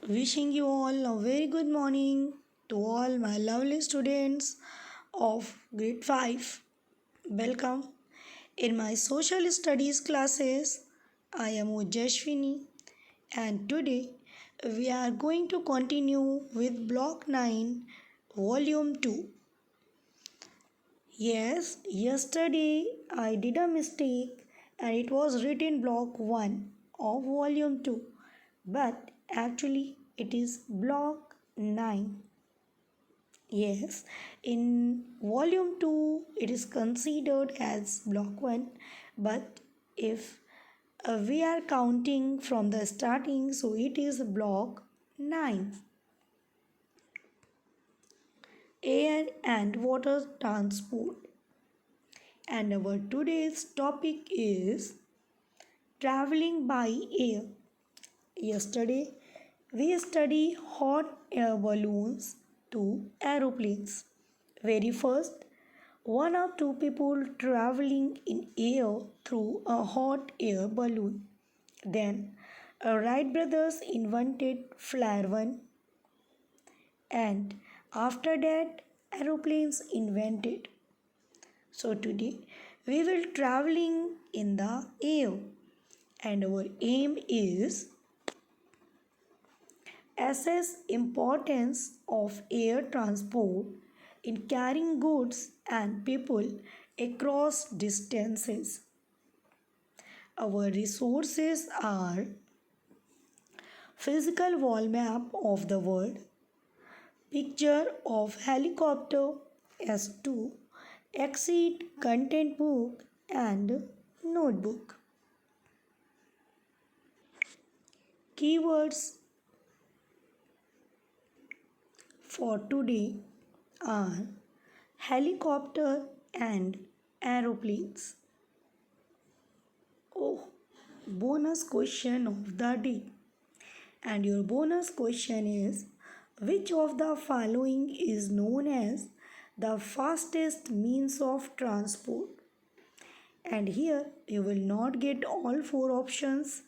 Wishing you all a very good morning to all my lovely students of grade 5. Welcome in my social studies classes. I am Ujashwini and today we are going to continue with block 9 volume 2. Yes, yesterday I did a mistake and it was written block 1 of volume 2, but actually it is block 9. Yes, in volume 2 it is considered as block 1, but if we are counting from the starting, so it is block 9. Air and water transport. And our today's topic is traveling by air. Yesterday, we studied hot air balloons to aeroplanes. Very first, one or two people traveling in air through a hot air balloon. Then, Wright brothers invented flyer one, and after that, aeroplanes invented. So today, we will traveling in the air, and our aim is assess importance of air transport in carrying goods and people across distances. Our resources are physical wall map of the world, picture of helicopter S2, exit content book and notebook. Keywords for today are helicopter and aeroplanes. Oh, bonus question of the day. And your bonus question is, which of the following is known as the fastest means of transport? And here you will not get all four options.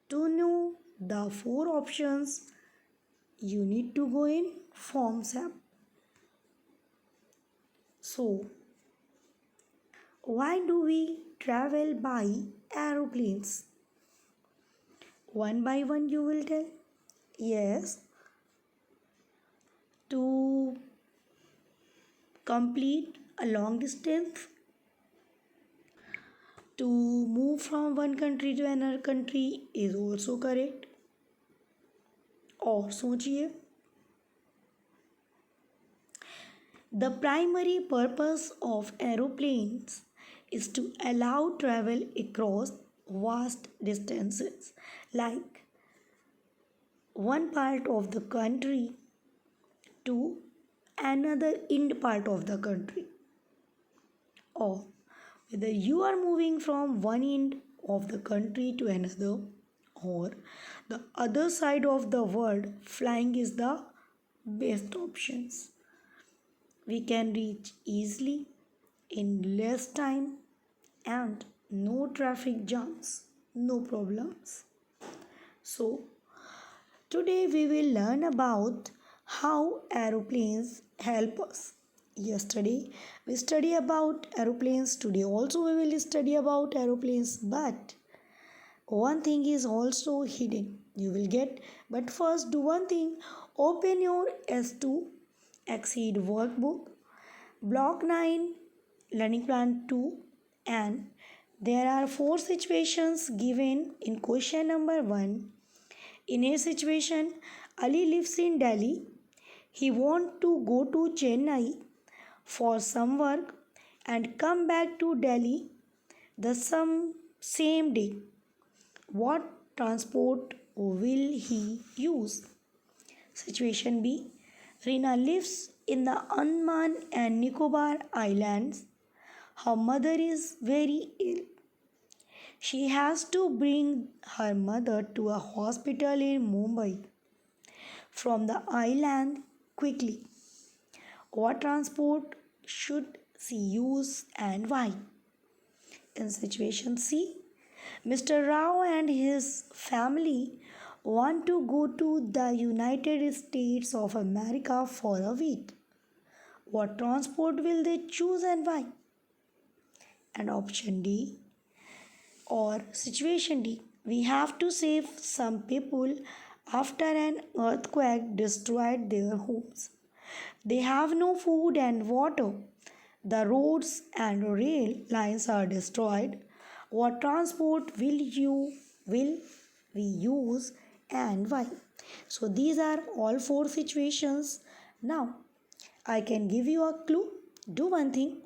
To know the four options, you need to go in Forms app. So, why do we travel by aeroplanes? One by one you will tell. Yes, to complete a long distance, to move from one country to another country is also correct. और सोचिए, the primary purpose of aeroplanes is to allow travel across vast distances, like one part of the country to another end part of the country, or whether you are moving from one end of the country to another or the other side of the world, flying is the best options. We can reach easily in less time and no traffic jams, no problems. So today we will learn about how aeroplanes help us. Yesterday we study about aeroplanes. Today also we will study about aeroplanes, but one thing is also hidden. You will get, but first do one thing. Open your S2 Exceed workbook, block 9, learning plan 2, and there are four situations given in question number 1. In a situation, Ali lives in Delhi. He wants to go to Chennai for some work and come back to Delhi the same day. What transport will he use? Situation B. Rina lives in the Andaman and Nicobar Islands. Her mother is very ill. She has to bring her mother to a hospital in Mumbai from the island quickly. What transport should she use and why? In situation C, Mr. Rao and his family want to go to the United States of America for a week. What transport will they choose and why? And option D or situation D. We have to save some people after an earthquake destroyed their homes. They have no food and water. The roads and rail lines are destroyed. What transport will we use and why? So these are all four situations. Now I can give you a clue. Do one thing.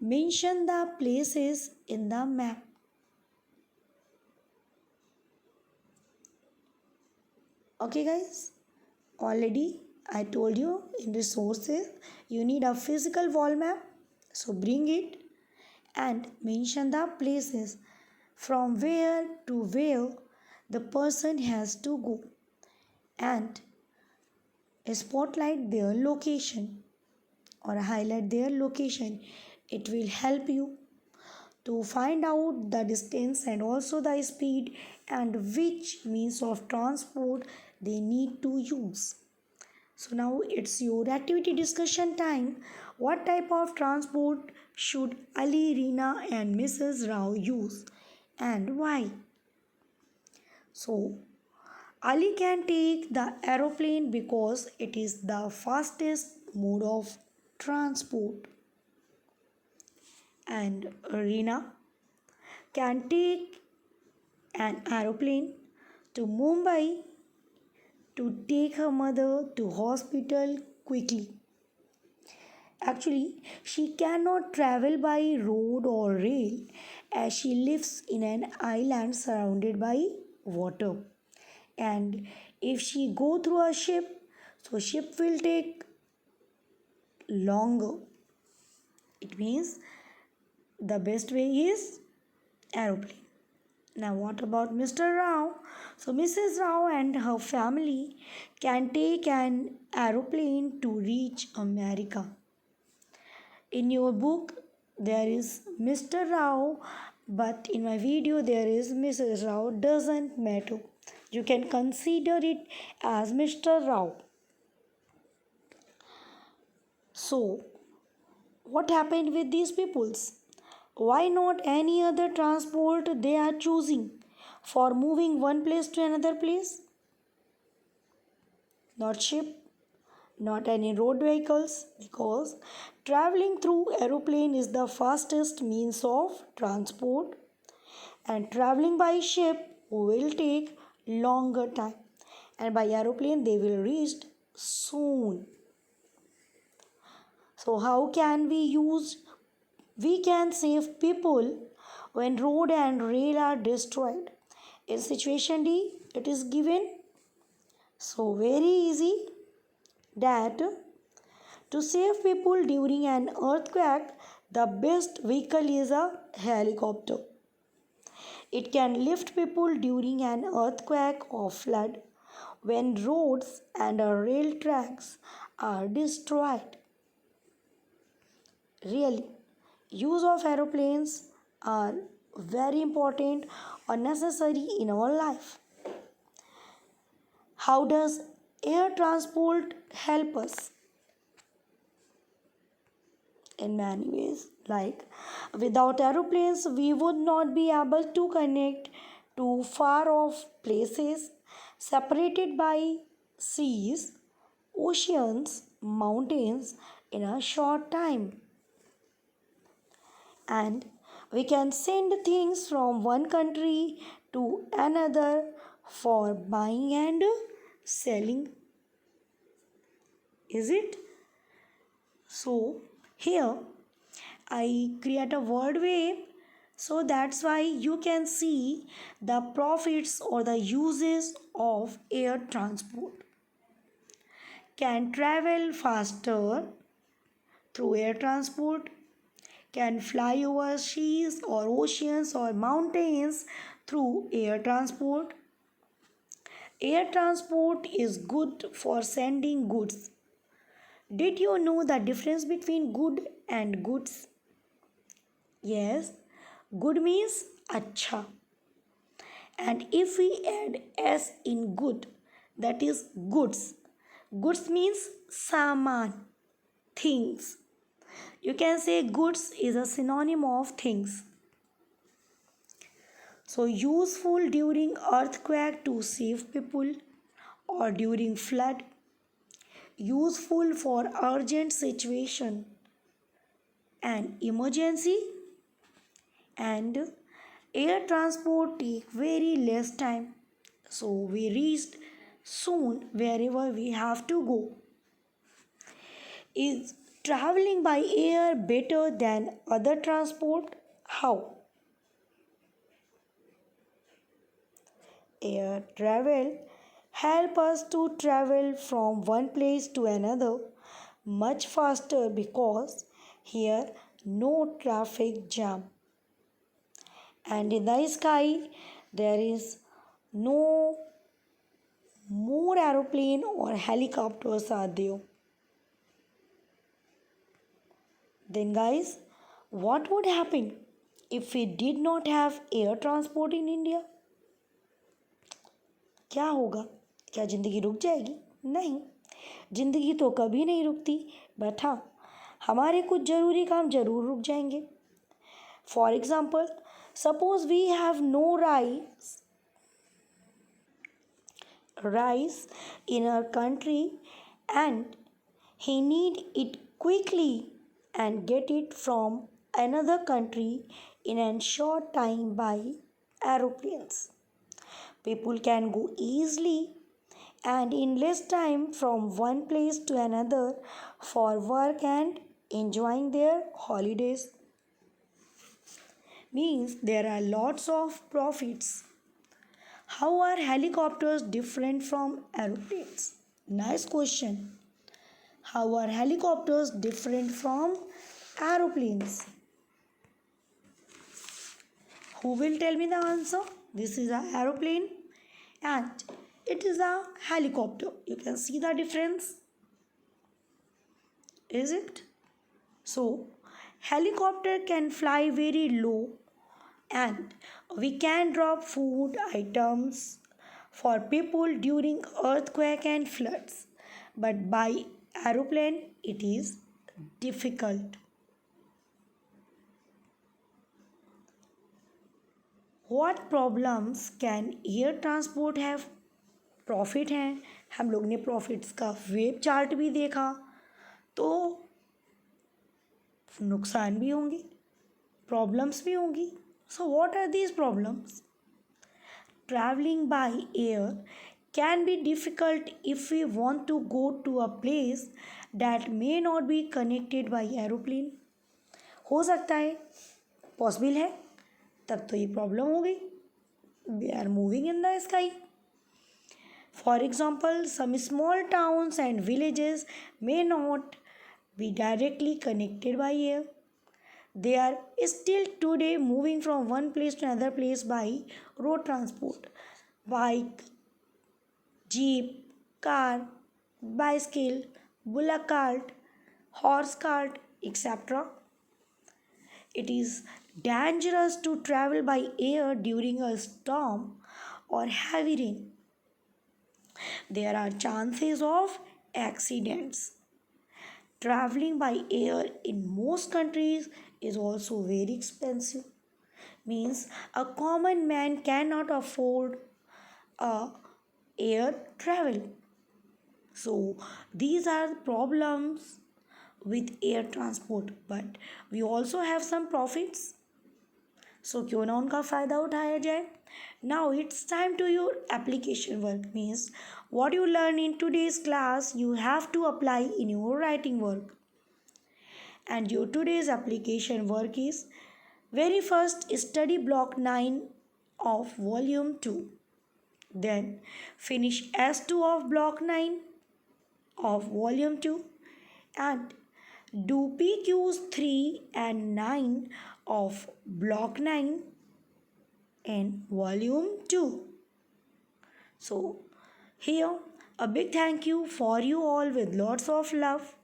Mention the places in the map. Okay guys? Already I told you in resources you need a physical wall map. So bring it and mention the places from where to where the person has to go and spotlight their location or highlight their location. It will help you to find out the distance and also the speed and which means of transport they need to use. So now it's your activity discussion time. What type of transport should Ali, Reena and Mrs. Rao use and why? So Ali can take the aeroplane because it is the fastest mode of transport, and Reena can take an aeroplane to Mumbai to take her mother to hospital quickly. Actually, she cannot travel by road or rail as she lives in an island surrounded by water. And if she go through a ship, so ship will take longer. It means the best way is aeroplane. Now what about Mr. Rao? So Mrs. Rao and her family can take an aeroplane to reach America. In your book there is Mr. Rao, but in my video there is Mrs. Rao. Doesn't matter. You can consider it as Mr. Rao. So, what happened with these peoples? Why not any other transport they are choosing for moving one place to another place? Not ship, not any road vehicles, because traveling through aeroplane is the fastest means of transport, and traveling by ship will take longer time, and by aeroplane they will reach soon. So how can we use? We can save people when road and rail are destroyed. In situation D, it is given. So very easy that to save people during an earthquake, the best vehicle is a helicopter. It can lift people during an earthquake or flood when roads and rail tracks are destroyed. Really, use of aeroplanes are very important or necessary in our life. How does air transport help us? In many ways, like without aeroplanes we would not be able to connect to far off places separated by seas, oceans, mountains in a short time, and we can send things from one country to another for buying and selling. Is it? So here I create a word wave, so that's why you can see the profits or the uses of air transport. Can travel faster through air transport, can fly over seas or oceans or mountains through air transport. Air transport is good for sending goods. Did you know the difference between good and goods? Yes, good means acha And if we add s in good, that is goods. Goods means saman, things. You can say goods is a synonym of things. So useful during earthquake to save people or during flood, useful for urgent situation and emergency, and air transport take very less time, so we reached soon wherever we have to go. Is traveling by air better than other transport? How? Air travel help us to travel from one place to another much faster because here no traffic jam, and in the sky there is no more aeroplane or helicopters are there. Then guys, what would happen if we did not have air transport in India? क्या होगा? क्या ज़िंदगी रुक जाएगी? नहीं, ज़िंदगी तो कभी नहीं रुकती, बट हाँ, हमारे कुछ ज़रूरी काम ज़रूर रुक जाएंगे. For example, suppose we have no rice in our country and he need it quickly and get it from another country in a short time by aeroplanes. People can go easily and in less time from one place to another for work and enjoying their holidays. Means there are lots of profits. How are helicopters different from aeroplanes? Nice question. How are helicopters different from aeroplanes? Who will tell me the answer? This is an aeroplane and it is a helicopter. You can see the difference. Is it? So, helicopter can fly very low and we can drop food items for people during earthquake and floods, but by aeroplane it is difficult. What problems can air transport have? Profit हैं, हम लोग ने profits का web chart भी देखा, तो नुकसान भी होंगे, प्रॉब्लम्स भी होंगी. So what are these problems? Traveling by air can be difficult if we want to go to a place that may not be connected by aeroplane. हो सकता है, पॉसिबल है, तब तो ये प्रॉब्लम हो गई. We are moving in the sky. For example, some small towns and villages may not be directly connected by air. They are still today moving from one place to another place by road transport, bike, jeep, car, bicycle, bullock cart, horse cart, etc. It is dangerous to travel by air during a storm or heavy rain. There are chances of accidents. Traveling by air in most countries is also very expensive. Means a common man cannot afford a air travel. So these are the problems with air transport, but we also have some profits. So क्यों ना उनका फ़ायदा उठाया जाए. Now it's time to your application work. Means what you learn in today's class you have to apply in your writing work. And your today's application work is very first study block 9 of volume 2. Then finish S2 of block 9 of volume 2 and do PQs 3 and 9 of block 9 in volume 2. So here a big thank you for you all with lots of love.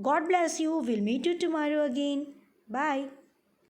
God bless you. We'll meet you tomorrow again. Bye.